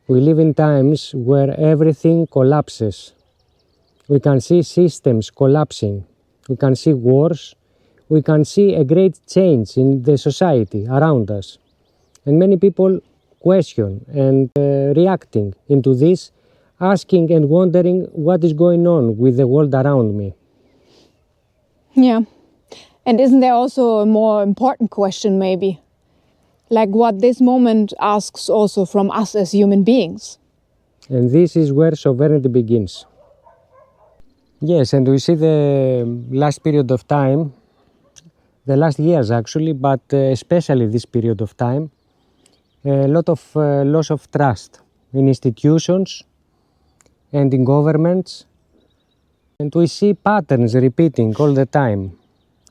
We live in times where everything collapses. We can see systems collapsing. We can see wars. We can see a great change in the society around us. And many people question and reacting into this, asking and wondering what is going on with the world around me. Yeah. And isn't there also a more important question maybe? Like what this moment asks also from us as human beings. And this is where sovereignty begins. Yes, and we see the last period of time, the last years actually, but especially this period of time, a lot of loss of trust in institutions and in governments. And we see patterns repeating all the time.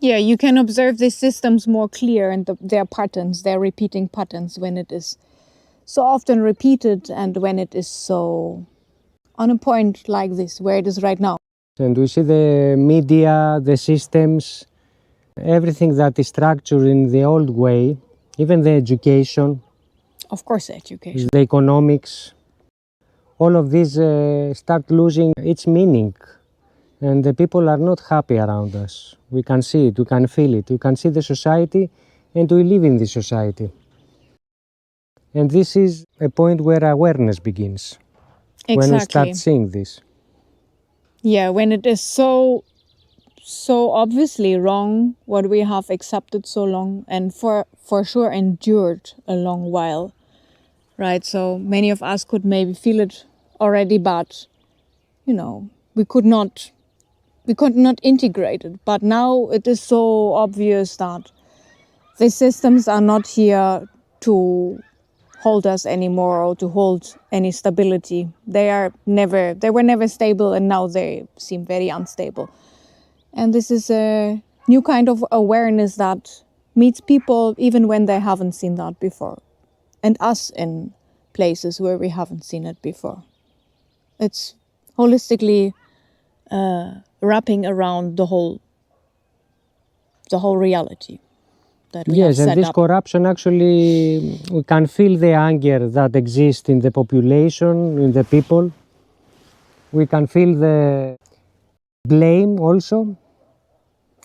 Yeah, you can observe these systems more clear and their patterns, their repeating patterns when it is so often repeated and when it is so on a point like this, where it is right now. And we see the media, the systems, everything that is structured in the old way, even the education. Of course, education. The economics, all of these start losing its meaning. And the people are not happy around us. We can see it, we can feel it, we can see the society, and we live in this society. And this is a point where awareness begins. Exactly. When we start seeing this. Yeah, when it is so obviously wrong, what we have accepted so long and for sure endured a long while, right? So many of us could maybe feel it already, but, you know, we could not integrate it. But now it is so obvious that the systems are not here to hold us anymore or to hold any stability. They were never stable, and now they seem very unstable. And this is a new kind of awareness that meets people even when they haven't seen that before. And us in places where we haven't seen it before. It's holistically wrapping around the whole reality that we have set and this up. corruption actually, we can feel the anger that exists in the population, in the people. We can feel the blame also.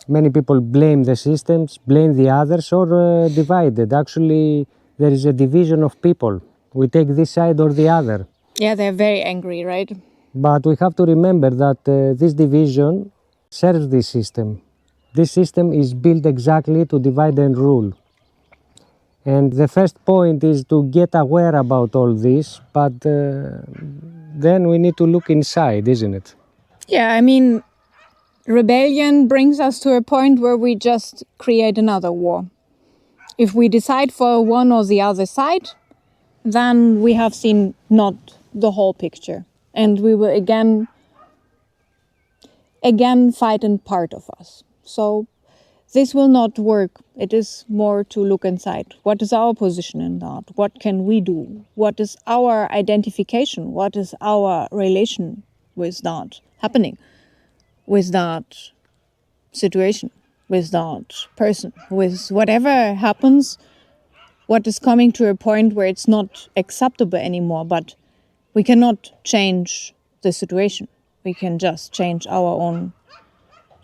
Many people blame the systems, blame the others, or divided. Actually, there is a division of people. We take this side or the other. Yeah, they're very angry, right? But we have to remember that this division serves this system. This system is built exactly to divide and rule. And the first point is to get aware about all this, but then we need to look inside, isn't it? Yeah, I mean, rebellion brings us to a point where we just create another war. If we decide for one or the other side, then we have seen not the whole picture. And we will again fight in part of us. So this will not work. It is more to look inside. What is our position in that? What can we do? What is our identification? What is our relation with that happening? With that situation? With that person? With whatever happens? What is coming to a point where it's not acceptable anymore, but we cannot change the situation. We can just change our own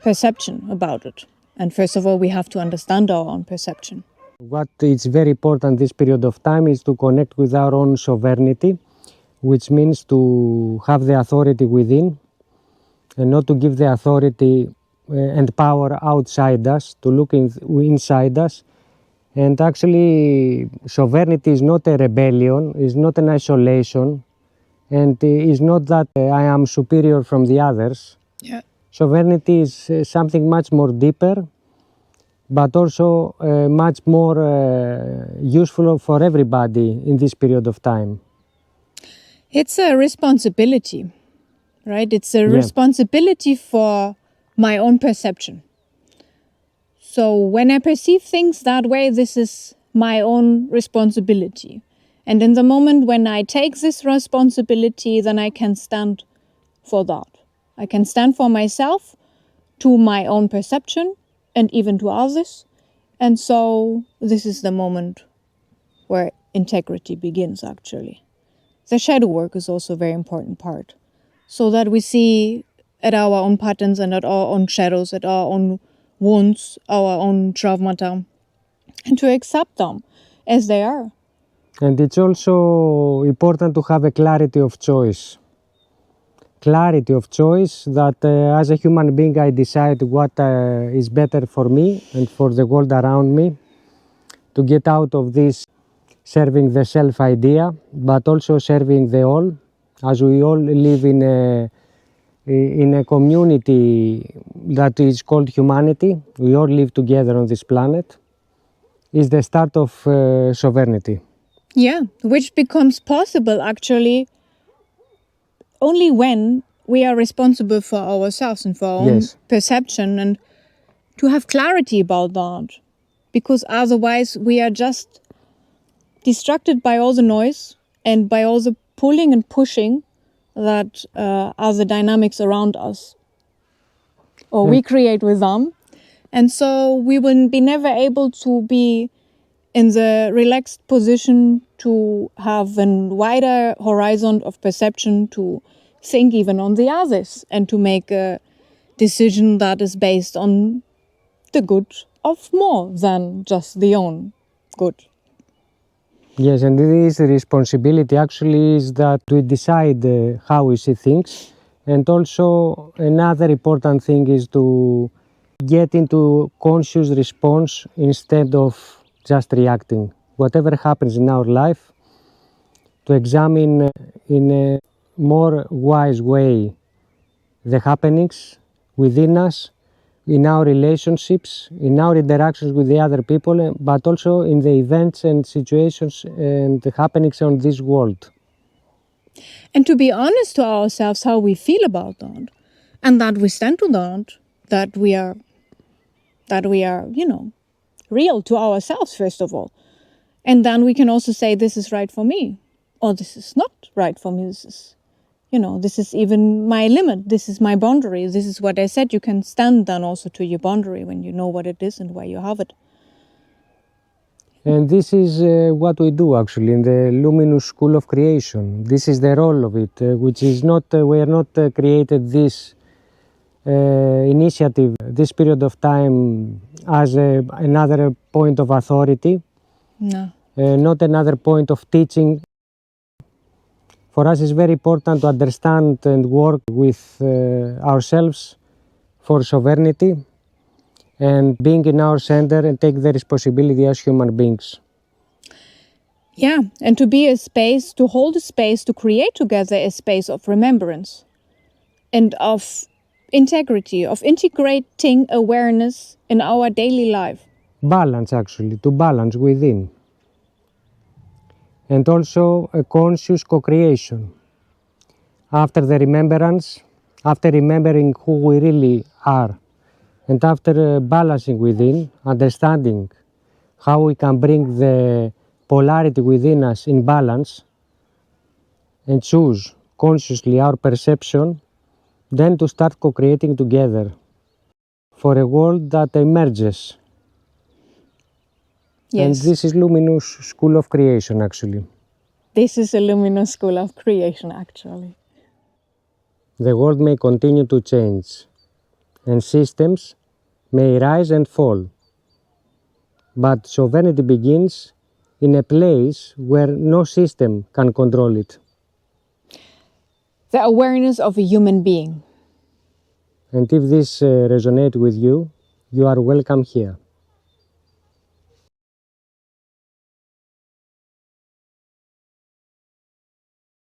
perception about it. And first of all, we have to understand our own perception. What is very important this period of time is to connect with our own sovereignty, which means to have the authority within and not to give the authority and power outside us, to look inside us. And actually, sovereignty is not a rebellion, is not an isolation, and is not that I am superior from the others. Yeah. Sovereignty is something much more deeper, but also much more useful for everybody in this period of time. It's a responsibility, right? It's a responsibility for my own perception. So when I perceive things that way, this is my own responsibility. And in the moment when I take this responsibility, then I can stand for that. I can stand for myself, to my own perception, and even to others. And so this is the moment where integrity begins, actually. the shadow work is also a very important part. So that we see at our own patterns and at our own shadows, at our own wounds, our own traumata, and to accept them as they are. And it's also important to have a clarity of choice. Clarity of choice that as a human being I decide what is better for me and for the world around me, to get out of this serving the self idea, but also serving the all, as we all live in a community that is called humanity. We all live together on this planet, is the start of sovereignty. Yeah, which becomes possible actually only when we are responsible for ourselves and for our own perception, and to have clarity about that. Because otherwise we are just distracted by all the noise and by all the pulling and pushing that are the dynamics around us, or we create with them. And so we will be never able to be in the relaxed position to have a wider horizon of perception, to think even on the others, and to make a decision that is based on the good of more than just the own good. Yes, and this responsibility actually is that we decide how we see things. And also another important thing is to get into conscious response instead of just reacting. Whatever happens in our life, to examine in a more wise way the happenings within us, in our relationships, in our interactions with the other people, but also in the events and situations and the happenings on this world. And to be honest to ourselves how we feel about that, and that we stand to that we are, real to ourselves, first of all. And then we can also say, this is right for me, or this is not right for me. This is even my limit. This is my boundary. This is what I said. You can stand then also to your boundary when you know what it is and where you have it. And this is what we do actually in the Luminous School of Creation. This is the role of it, which is not, we are not created this initiative, this period of time as another point of authority, No. Not another point of teaching. For us it's very important to understand and work with ourselves for sovereignty and being in our center and take the responsibility as human beings. Yeah, and to be a space, to hold a space, to create together a space of remembrance and of integrity, of integrating awareness in our daily life. Balance actually, to balance within. And also a conscious co-creation. After the remembrance, after remembering who we really are, and after balancing within, understanding how we can bring the polarity within us in balance and choose consciously our perception, then to start co-creating together for a world that emerges. Yes. And this is Luminous School of Creation actually. This is a Luminous School of Creation actually. The world may continue to change and systems may rise and fall, but sovereignty begins in a place where no system can control it. The awareness of a human being. And if this resonates with you, you are welcome here.